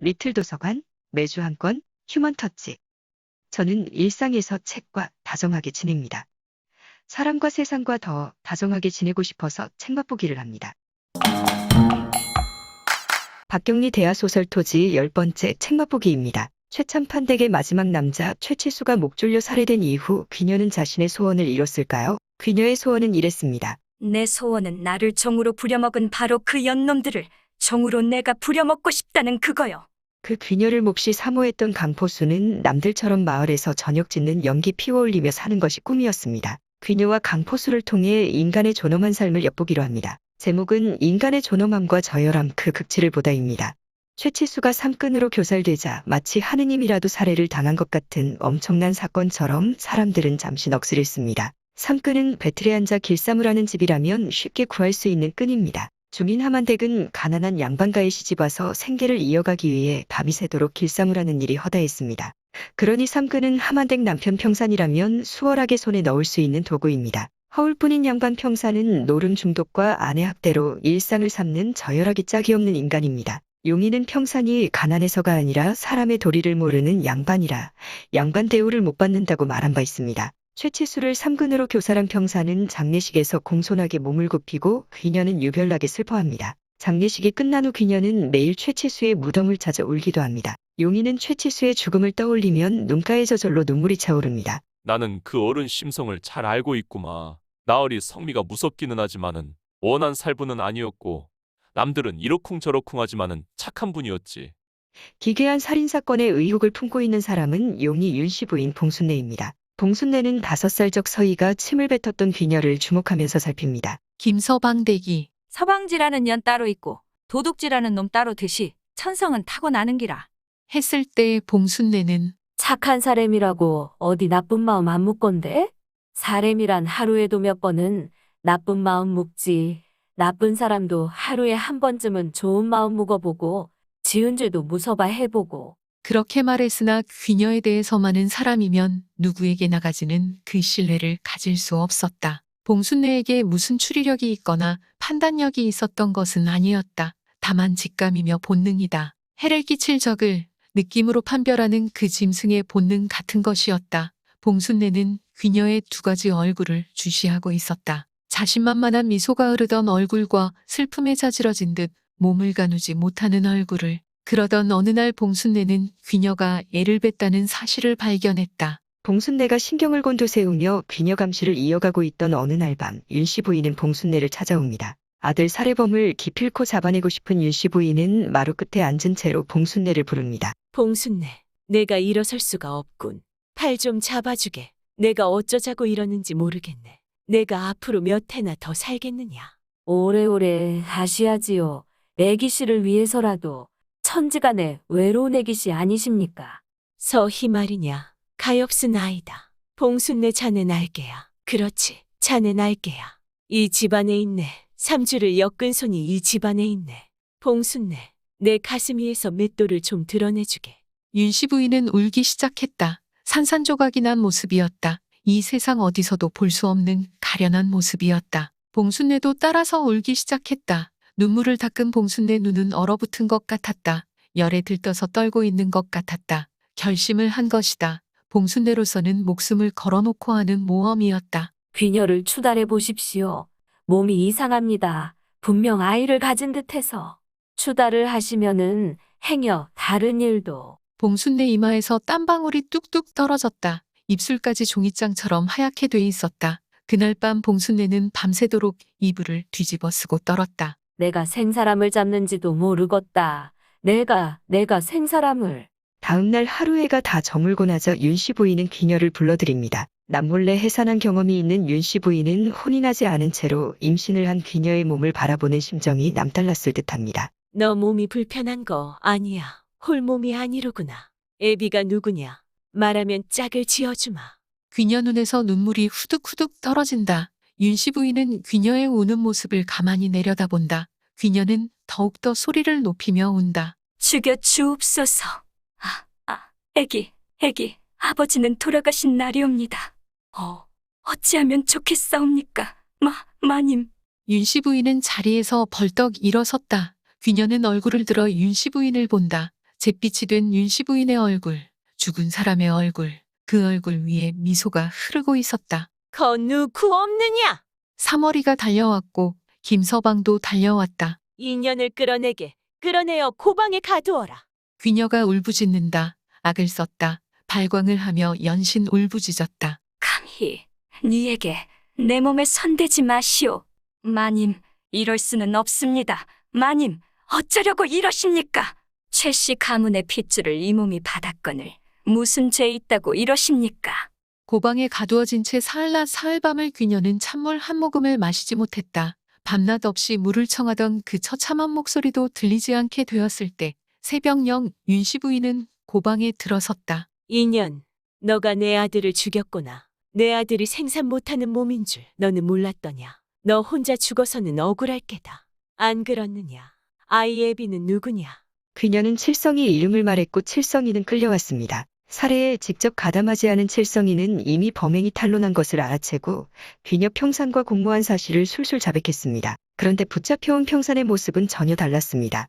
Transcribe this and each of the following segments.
리틀 도서관, 매주 한 권, 휴먼 터치. 저는 일상에서 책과 다정하게 지냅니다. 사람과 세상과 더 다정하게 지내고 싶어서 책 맛보기를 합니다. 박경리 대하소설 토지 10번째 책 맛보기입니다. 최참판댁의 마지막 남자 최칠수가 목 졸려 살해된 이후 귀녀는 자신의 소원을 이뤘을까요? 귀녀의 소원은 이랬습니다. 내 소원은 나를 종으로 부려먹은 바로 그 연놈들을 종으로 내가 부려먹고 싶다는 그거요. 그 귀녀를 몹시 사모했던 강포수는 남들처럼 마을에서 저녁 짓는 연기 피워올리며 사는 것이 꿈이었습니다. 귀녀와 강포수를 통해 인간의 존엄한 삶을 엿보기로 합니다. 제목은 인간의 존엄함과 저열함 그 극치를 보다입니다. 최치수가 삼끈으로 교살되자 마치 하느님이라도 살해를 당한 것 같은 엄청난 사건처럼 사람들은 잠시 넋을 잃습니다. 삼끈은 배틀에 앉아 길사무라는 집이라면 쉽게 구할 수 있는 끈입니다. 주민 하만댁은 가난한 양반가에 시집와서 생계를 이어가기 위해 밤이 새도록 길사무라는 일이 허다했습니다. 그러니 삼근은 하만댁 남편 평산이라면 수월하게 손에 넣을 수 있는 도구입니다. 허울뿐인 양반 평산은 노름 중독과 아내 학대로 일상을 삼는 저열하기 짝이 없는 인간입니다. 용인은 평산이 가난해서가 아니라 사람의 도리를 모르는 양반이라 양반 대우를 못 받는다고 말한 바 있습니다. 최치수를 삼근으로 교살한 평산은 장례식에서 공손하게 몸을 굽히고 귀녀는 유별나게 슬퍼합니다. 장례식이 끝난 후 귀녀는 매일 최치수의 무덤을 찾아 울기도 합니다. 용인은 최치수의 죽음을 떠올리면 눈가에 저절로 눈물이 차오릅니다. 나는 그 어른 심성을 잘 알고 있구마. 나으리 성미가 무섭기는 하지만은 원한 살부는 아니었고 남들은 이러쿵저러쿵 하지만은 착한 분이었지. 기괴한 살인사건의 의혹을 품고 있는 사람은 용이 윤씨 부인 봉순례입니다. 봉순례는 5살적 서희가 침을 뱉었던 귀녀를 주목하면서 살핍니다. 김서방대기. 서방지라는 년 따로 있고 도둑지라는 놈 따로 듯이 천성은 타고나는 기라. 했을 때 봉순내는 착한 사람이라고 어디 나쁜 마음 안 묵건데? 사람이란 하루에도 몇 번은 나쁜 마음 묵지. 나쁜 사람도 하루에 한 번쯤은 좋은 마음 묵어보고 지은 죄도 무서봐 해보고. 그렇게 말했으나 귀녀에 대해서만은 사람이면 누구에게나 가지는 그 신뢰를 가질 수 없었다. 봉순내에게 무슨 추리력이 있거나 판단력이 있었던 것은 아니었다. 다만 직감이며 본능이다. 해를 끼칠 적을 느낌으로 판별하는 그 짐승의 본능 같은 것이었다. 봉순내는 귀녀의 2가지 얼굴을 주시하고 있었다. 자신만만한 미소가 흐르던 얼굴과 슬픔에 자지러진 듯 몸을 가누지 못하는 얼굴을. 그러던 어느 날 봉순내는 귀녀가 애를 뱉다는 사실을 발견했다. 봉순례가 신경을 곤두세우며 귀녀 감시를 이어가고 있던 어느 날 밤 윤씨 부인은 봉순례를 찾아옵니다. 아들 살해범을 기필코 잡아내고 싶은 윤씨 부인은 마루 끝에 앉은 채로 봉순례를 부릅니다. 봉순내, 내가 일어설 수가 없군. 팔 좀 잡아주게. 내가 어쩌자고 이러는지 모르겠네. 내가 앞으로 몇 해나 더 살겠느냐. 오래오래 하시야지요. 애기 씨를 위해서라도. 천지간에 외로운 애기 씨 아니십니까? 서희 말이냐. 가엾은 아이다. 봉순내 자네 날개야. 그렇지, 자네 날개야. 이 집안에 있네. 3주를 엮은 손이 이 집안에 있네. 봉순내, 내 가슴 위에서 맷돌을 좀 드러내주게. 윤씨 부인은 울기 시작했다. 산산조각이 난 모습이었다. 이 세상 어디서도 볼 수 없는 가련한 모습이었다. 봉순내도 따라서 울기 시작했다. 눈물을 닦은 봉순내 눈은 얼어붙은 것 같았다. 열에 들떠서 떨고 있는 것 같았다. 결심을 한 것이다. 봉순내로서는 목숨을 걸어놓고 하는 모험이었다. 귀녀를 추달해 보십시오. 몸이 이상합니다. 분명 아이를 가진 듯해서. 추달을 하시면은 행여 다른 일도. 봉순내 이마에서 땀방울이 뚝뚝 떨어졌다. 입술까지 종이장처럼 하얗게 돼 있었다. 그날 밤 봉순내는 밤새도록 이불을 뒤집어 쓰고 떨었다. 내가 생사람을 잡는지도 모르겠다. 내가 생사람을. 다음날 하루해가 다 저물고 나서 윤씨 부인은 귀녀를 불러들입니다. 남몰래 해산한 경험이 있는 윤씨 부인은 혼이 나지 않은 채로 임신을 한 귀녀의 몸을 바라보는 심정이 남달랐을 듯합니다. 너 몸이 불편한 거 아니야. 홀몸이 아니로구나. 애비가 누구냐. 말하면 짝을 지어주마. 귀녀 눈에서 눈물이 후득후득 떨어진다. 윤씨 부인은 귀녀의 우는 모습을 가만히 내려다본다. 귀녀는 더욱더 소리를 높이며 운다. 죽여 주옵소서. 애기, 아버지는 돌아가신 날이옵니다. 어찌하면 좋겠사옵니까? 마님. 윤씨 부인은 자리에서 벌떡 일어섰다. 귀녀는 얼굴을 들어 윤씨 부인을 본다. 잿빛이 된 윤씨 부인의 얼굴, 죽은 사람의 얼굴, 그 얼굴 위에 미소가 흐르고 있었다. 누구 없느냐? 사머리가 달려왔고 김서방도 달려왔다. 인연을 끌어내어 고방에 가두어라. 귀녀가 울부짖는다. 악을 썼다. 발광을 하며 연신 울부짖었다. 감히 니에게 내 몸에 손대지 마시오. 마님, 이럴 수는 없습니다. 마님, 어쩌려고 이러십니까? 최씨 가문의 핏줄을 이 몸이 받았거늘 무슨 죄 있다고 이러십니까? 고방에 가두어진 채 사흘낮 사흘밤을 귀녀는 찬물 한 모금을 마시지 못했다. 밤낮 없이 물을 청하던 그 처참한 목소리도 들리지 않게 되었을 때 새벽녘 윤씨 부인은 고방에 들어섰다. 인연, 너가 내 아들을 죽였구나. 내 아들이 생산 못하는 몸인 줄 너는 몰랐더냐. 너 혼자 죽어서는 억울할 게다. 안 그렇느냐? 아이 애비는 누구냐? 귀녀는 칠성이 이름을 말했고 칠성이는 끌려왔습니다. 살해에 직접 가담하지 않은 칠성이는 이미 범행이 탄로난 것을 알아채고 귀녀 평산과 공모한 사실을 술술 자백했습니다. 그런데 붙잡혀온 평산의 모습은 전혀 달랐습니다.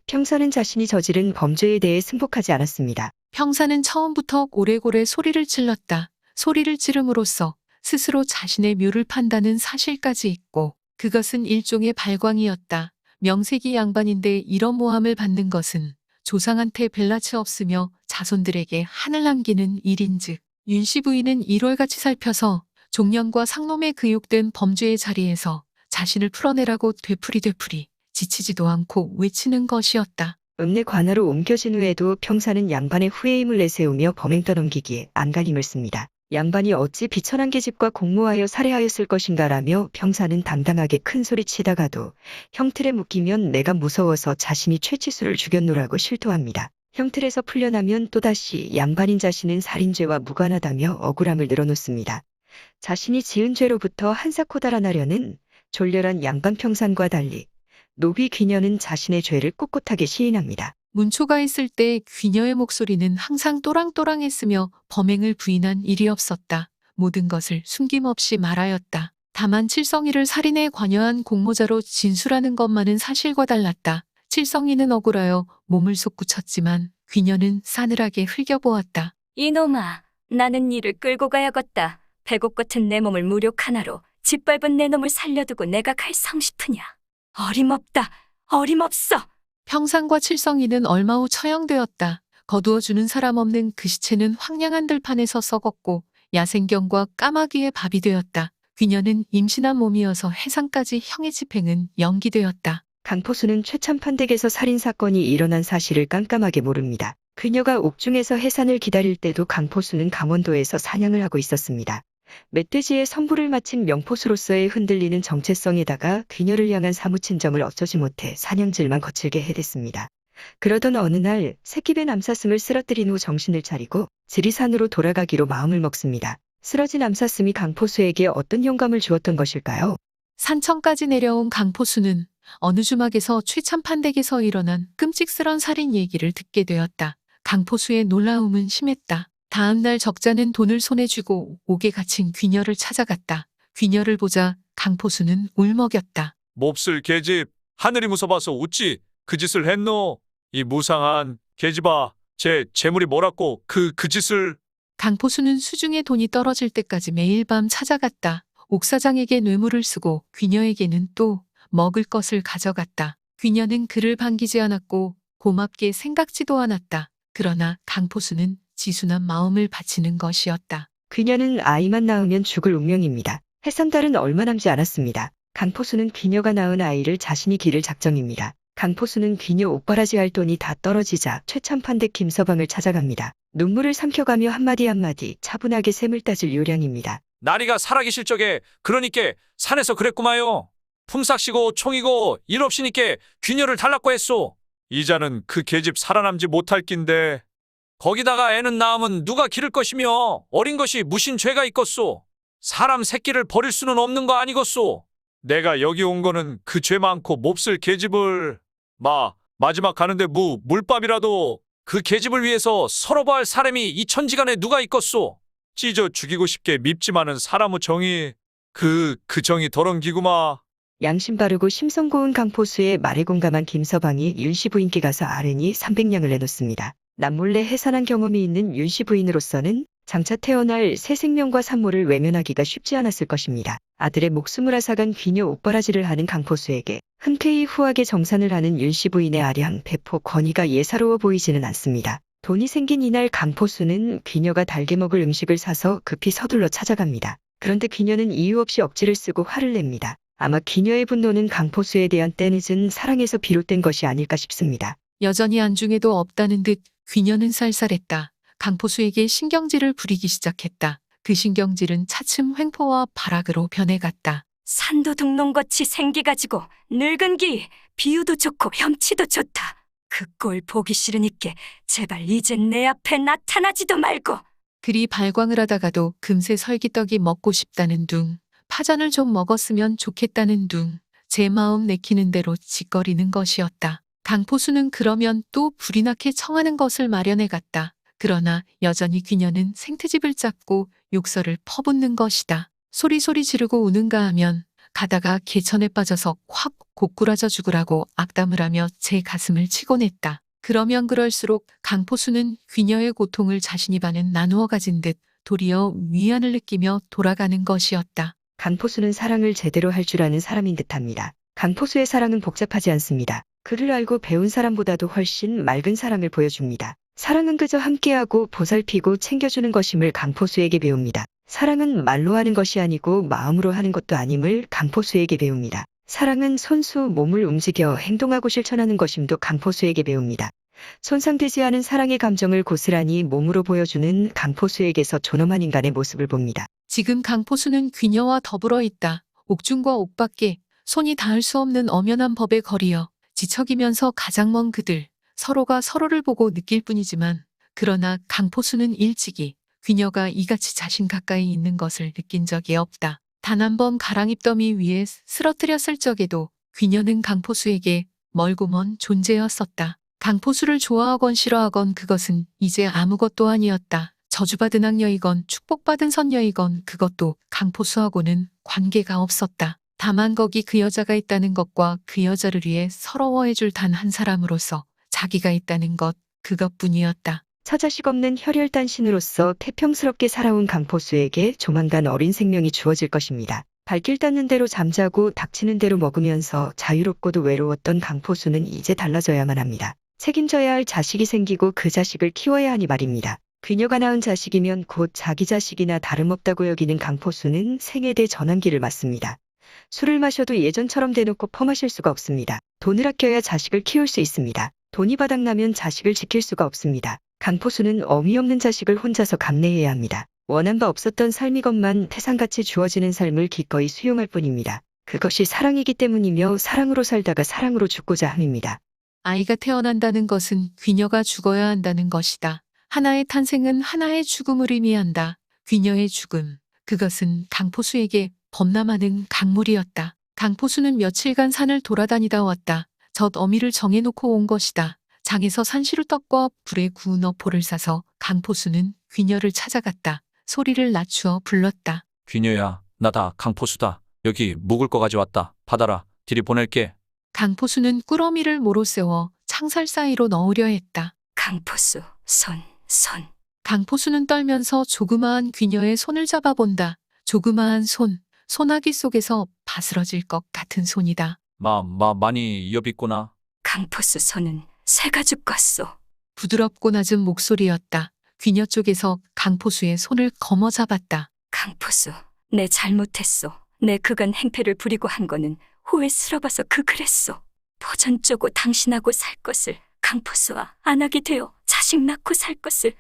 평산은 자신이 저지른 범죄에 대해 승복하지 않았습니다. 평사는 처음부터 고래고래 소리를 질렀다. 소리를 지름으로써 스스로 자신의 묘를 판다는 사실까지 있고 그것은 일종의 발광이었다. 명색이 양반인데 이런 모함을 받는 것은 조상한테 벨라치 없으며 자손들에게 한을 남기는 일인즉 윤씨 부인은 일월같이 살펴서 종년과 상놈에 그욕된 범죄의 자리에서 자신을 풀어내라고 되풀이 지치지도 않고 외치는 것이었다. 읍내 관하로 옮겨진 후에도 평사는 양반의 후회임을 내세우며 범행 떠넘기기에 안간힘을 씁니다. 양반이 어찌 비천한 계집과 공모하여 살해하였을 것인가라며 평사는 당당하게 큰소리치다가도 형틀에 묶이면 내가 무서워서 자신이 최치수를 죽였노라고 실토합니다. 형틀에서 풀려나면 또다시 양반인 자신은 살인죄와 무관하다며 억울함을 늘어놓습니다. 자신이 지은 죄로부터 한사코 달아나려는 졸렬한 양반 평산과 달리 노비 귀녀는 자신의 죄를 꼿꼿하게 시인합니다. 문초가 있을 때 귀녀의 목소리는 항상 또랑또랑했으며 범행을 부인한 일이 없었다. 모든 것을 숨김없이 말하였다. 다만 칠성이를 살인에 관여한 공모자로 진술하는 것만은 사실과 달랐다. 칠성이는 억울하여 몸을 솟구쳤지만 귀녀는 싸늘하게 흘겨보았다. 이놈아, 나는 니를 끌고 가야겠다. 배곡 같은 내 몸을 무력 하나로 짓밟은 내 놈을 살려두고 내가 갈 성싶으냐. 어림없다. 어림없어. 평상과 칠성이는 얼마 후 처형되었다. 거두어주는 사람 없는 그 시체는 황량한 들판에서 썩었고 야생경과 까마귀의 밥이 되었다. 귀녀는 임신한 몸이어서 해상까지 형의 집행은 연기되었다. 강포수는 최참판댁에서 살인사건이 일어난 사실을 깜깜하게 모릅니다. 그녀가 옥중에서 해산을 기다릴 때도 강포수는 강원도에서 사냥을 하고 있었습니다. 멧돼지의 선부를 마친 명포수로서의 흔들리는 정체성에다가 그녀를 향한 사무친 점을 어쩌지 못해 사냥질만 거칠게 해댔습니다. 그러던 어느 날 새끼배 남사슴을 쓰러뜨린 후 정신을 차리고 지리산으로 돌아가기로 마음을 먹습니다. 쓰러진 남사슴이 강포수에게 어떤 영감을 주었던 것일까요? 산천까지 내려온 강포수는 어느 주막에서 최참판댁에서 일어난 끔찍스런 살인 얘기를 듣게 되었다. 강포수의 놀라움은 심했다. 다음 날 적자는 돈을 손에 쥐고 옥에 갇힌 귀녀를 찾아갔다. 귀녀를 보자 강포수는 울먹였다. 몹쓸 계집, 하늘이 무서워서 웃지 그 짓을 했노. 이 무상한 계집아, 제 재물이 뭐라고 그 짓을. 강포수는 수중에 돈이 떨어질 때까지 매일 밤 찾아갔다. 옥사장에게 뇌물을 쓰고 귀녀에게는 또 먹을 것을 가져갔다. 귀녀는 그를 반기지 않았고 고맙게 생각지도 않았다. 그러나 강포수는 지순한 마음을 바치는 것이었다. 귀녀는 아이만 낳으면 죽을 운명입니다. 해산달은 얼마 남지 않았습니다. 강포수는 귀녀가 낳은 아이를 자신이 기를 작정입니다. 강포수는 귀녀 옥바라지 할 돈이 다 떨어지자 최참판댁 김서방을 찾아갑니다. 눈물을 삼켜가며 한마디 차분하게 셈을 따질 요량입니다. 나리가 살아계실 적에 그러니께 산에서 그랬구마요. 품삯이고 총이고 일 없이니께 귀녀를 달라고 했소. 이자는 그 계집 살아남지 못할 낀데 거기다가 애는 낳으면 누가 기를 것이며 어린 것이 무슨 죄가 있겠소. 사람 새끼를 버릴 수는 없는 거 아니겠소. 내가 여기 온 거는 그 죄 많고 몹쓸 계집을 마지막 가는데 물밥이라도 그 계집을 위해서 서러워할 사람이 이 천지간에 누가 있겠소. 찢어 죽이고 싶게 밉지만은 사람의 정이 그 정이 더렁기구마. 양심 바르고 심성 고운 강포수의 말에 공감한 김서방이 윤씨 부인께 가서 아뢰니 300냥을 내놓습니다. 남몰래 해산한 경험이 있는 윤씨 부인으로서는 장차 태어날 새 생명과 산모를 외면하기가 쉽지 않았을 것입니다. 아들의 목숨을 앗아간 귀녀 옥바라지를 하는 강포수에게 흔쾌히 후하게 정산을 하는 윤씨 부인의 아량, 배포, 권위가 예사로워 보이지는 않습니다. 돈이 생긴 이날 강포수는 귀녀가 달게 먹을 음식을 사서 급히 서둘러 찾아갑니다. 그런데 귀녀는 이유 없이 억지를 쓰고 화를 냅니다. 아마 귀녀의 분노는 강포수에 대한 때늦은 사랑에서 비롯된 것이 아닐까 싶습니다. 여전히 안중에도 없다는 듯 귀녀는 쌀쌀했다. 강포수에게 신경질을 부리기 시작했다. 그 신경질은 차츰 횡포와 발악으로 변해갔다. 산도둑놈같이 생기가지고 늙은 기 비유도 좋고 혐치도 좋다. 그 꼴 보기 싫으니께 제발 이젠 내 앞에 나타나지도 말고. 그리 발광을 하다가도 금세 설기떡이 먹고 싶다는 둥. 파전을 좀 먹었으면 좋겠다는 둥. 제 마음 내키는 대로 짓거리는 것이었다. 강포수는 그러면 또 불이 나게 청하는 것을 마련해 갔다. 그러나 여전히 귀녀는 생트집을 잡고 욕설을 퍼붓는 것이다. 소리소리 지르고 우는가 하면 가다가 개천에 빠져서 확 고꾸라져 죽으라고 악담을 하며 제 가슴을 치곤 했다. 그러면 그럴수록 강포수는 귀녀의 고통을 자신이 반은 나누어 가진 듯 도리어 위안을 느끼며 돌아가는 것이었다. 강포수는 사랑을 제대로 할 줄 아는 사람인 듯합니다. 강포수의 사랑은 복잡하지 않습니다. 그를 알고 배운 사람보다도 훨씬 맑은 사랑을 보여줍니다. 사랑은 그저 함께하고 보살피고 챙겨주는 것임을 강포수에게 배웁니다. 사랑은 말로 하는 것이 아니고 마음으로 하는 것도 아님을 강포수에게 배웁니다. 사랑은 손수 몸을 움직여 행동하고 실천하는 것임도 강포수에게 배웁니다. 손상되지 않은 사랑의 감정을 고스란히 몸으로 보여주는 강포수에게서 존엄한 인간의 모습을 봅니다. 지금 강포수는 귀녀와 더불어 있다. 옥중과 옥밖에 손이 닿을 수 없는 엄연한 법의 거리여 지척이면서 가장 먼 그들 서로가 서로를 보고 느낄 뿐이지만 그러나 강포수는 일찍이 귀녀가 이같이 자신 가까이 있는 것을 느낀 적이 없다. 단 한 번 가랑입더미 위에 쓰러뜨렸을 적에도 귀녀는 강포수에게 멀고 먼 존재였었다. 강포수를 좋아하건 싫어하건 그것은 이제 아무것도 아니었다. 저주받은 악녀이건 축복받은 선녀이건 그것도 강포수하고는 관계가 없었다. 다만 거기 그 여자가 있다는 것과 그 여자를 위해 서러워해줄 단 한 사람으로서 자기가 있다는 것, 그것뿐이었다. 처자식 없는 혈혈단신으로서 태평스럽게 살아온 강포수에게 조만간 어린 생명이 주어질 것입니다. 발길 닿는 대로 잠자고 닥치는 대로 먹으면서 자유롭고도 외로웠던 강포수는 이제 달라져야만 합니다. 책임져야 할 자식이 생기고 그 자식을 키워야 하니 말입니다. 귀녀가 낳은 자식이면 곧 자기 자식이나 다름없다고 여기는 강포수는 생애대 전환기를 맞습니다. 술을 마셔도 예전처럼 대놓고 퍼마실 수가 없습니다. 돈을 아껴야 자식을 키울 수 있습니다. 돈이 바닥나면 자식을 지킬 수가 없습니다. 강포수는 어미 없는 자식을 혼자서 감내해야 합니다. 원한 바 없었던 삶이건만 태산같이 주어지는 삶을 기꺼이 수용할 뿐입니다. 그것이 사랑이기 때문이며 사랑으로 살다가 사랑으로 죽고자 함입니다. 아이가 태어난다는 것은 귀녀가 죽어야 한다는 것이다. 하나의 탄생은 하나의 죽음을 의미한다. 귀녀의 죽음, 그것은 강포수에게 범람하는 강물이었다. 강포수는 며칠간 산을 돌아다니다 왔다. 젖 어미를 정해놓고 온 것이다. 장에서 산시루떡과 불에 구운 어포를 싸서 강포수는 귀녀를 찾아갔다. 소리를 낮추어 불렀다. 귀녀야, 나다 강포수다. 여기 묵을 거 가져왔다. 받아라. 들이 보낼게. 강포수는 꾸러미를 모로 세워 창살 사이로 넣으려 했다. 강포수, 손. 강포수는 떨면서 조그마한 귀녀의 손을 잡아본다. 조그마한 손, 소나기 속에서 바스러질 것 같은 손이다. 많이 여빗구나. 강포수 손은 새가죽 같소. 부드럽고 낮은 목소리였다. 귀녀 쪽에서 강포수의 손을 거머 잡았다. 강포수, 내 잘못했소. 내 그간 행패를 부리고 한 거는 후회스러워서 그랬소. 포전 쪼고 당신하고 살 것을 강포수와 안 하게 되어 자식 낳고 살 것을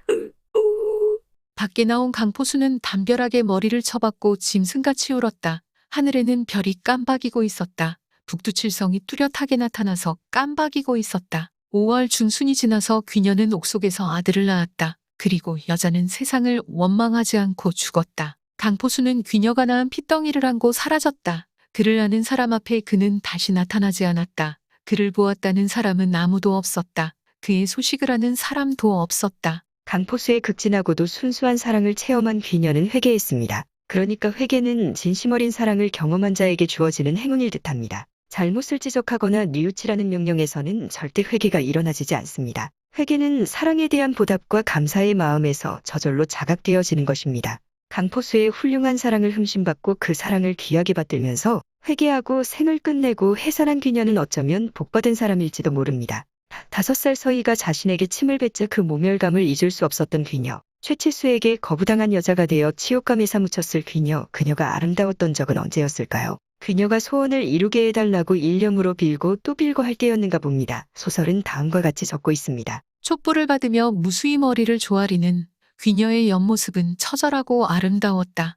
밖에 나온 강포수는 담벼락에 머리를 쳐박고 짐승같이 울었다. 하늘에는 별이 깜박이고 있었다. 북두칠성이 뚜렷하게 나타나서 깜박이고 있었다. 5월 중순이 지나서 귀녀는 옥속에서 아들을 낳았다. 그리고 여자는 세상을 원망하지 않고 죽었다. 강포수는 귀녀가 낳은 핏덩이를 안고 사라졌다. 그를 아는 사람 앞에 그는 다시 나타나지 않았다. 그를 보았다는 사람은 아무도 없었다. 그의 소식을 아는 사람도 없었다. 강포수의 극진하고도 순수한 사랑을 체험한 귀녀는 회개했습니다. 그러니까 회개는 진심 어린 사랑을 경험한 자에게 주어지는 행운일 듯합니다. 잘못을 지적하거나 뉘우치라는 명령에서는 절대 회개가 일어나지지 않습니다. 회개는 사랑에 대한 보답과 감사의 마음에서 저절로 자각되어지는 것입니다. 강포수의 훌륭한 사랑을 흠심받고 그 사랑을 귀하게 받들면서 회개하고 생을 끝내고 해산한 귀녀는 어쩌면 복받은 사람일지도 모릅니다. 5살 서희가 자신에게 침을 뱉자 그 모멸감을 잊을 수 없었던 귀녀. 최치수에게 거부당한 여자가 되어 치욕감에 사무쳤을 귀녀. 그녀가 아름다웠던 적은 언제였을까요? 귀녀가 소원을 이루게 해달라고 일념으로 빌고 또 빌고 할 때였는가 봅니다. 소설은 다음과 같이 적고 있습니다. 촛불을 받으며 무수히 머리를 조아리는 귀녀의 옆모습은 처절하고 아름다웠다.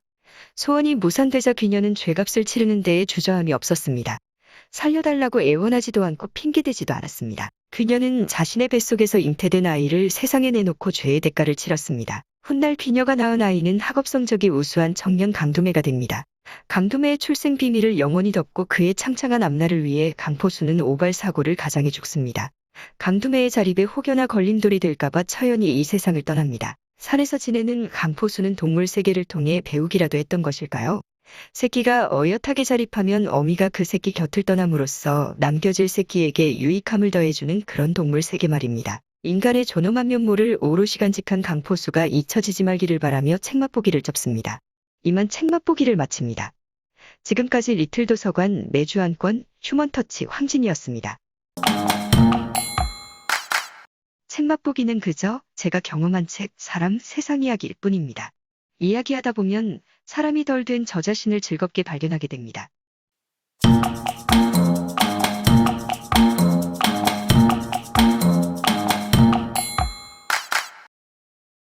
소원이 무산되자 귀녀는 죄값을 치르는 데에 주저함이 없었습니다. 살려달라고 애원하지도 않고 핑계대지도 않았습니다. 귀녀는 자신의 뱃속에서 잉태된 아이를 세상에 내놓고 죄의 대가를 치렀습니다. 훗날 귀녀가 낳은 아이는 학업 성적이 우수한 청년 강두매가 됩니다. 강두매의 출생 비밀을 영원히 덮고 그의 창창한 앞날을 위해 강포수는 오발사고를 가장해 죽습니다. 강두매의 자립에 혹여나 걸림돌이 될까봐 처연히 이 세상을 떠납니다. 산에서 지내는 강포수는 동물 세계를 통해 배우기라도 했던 것일까요? 새끼가 어엿하게 자립하면 어미가 그 새끼 곁을 떠남으로써 남겨질 새끼에게 유익함을 더해주는 그런 동물 세계 말입니다. 인간의 존엄한 면모를 오롯이 간직한 강포수가 잊혀지지 말기를 바라며 책맛보기를 접습니다. 이만 책맛보기를 마칩니다. 지금까지 리틀 도서관 매주 한 권 휴먼터치 황진이었습니다. 책맛보기는 그저 제가 경험한 책, 사람, 세상 이야기일 뿐입니다. 이야기하다 보면 사람이 덜 된 저 자신을 즐겁게 발견하게 됩니다.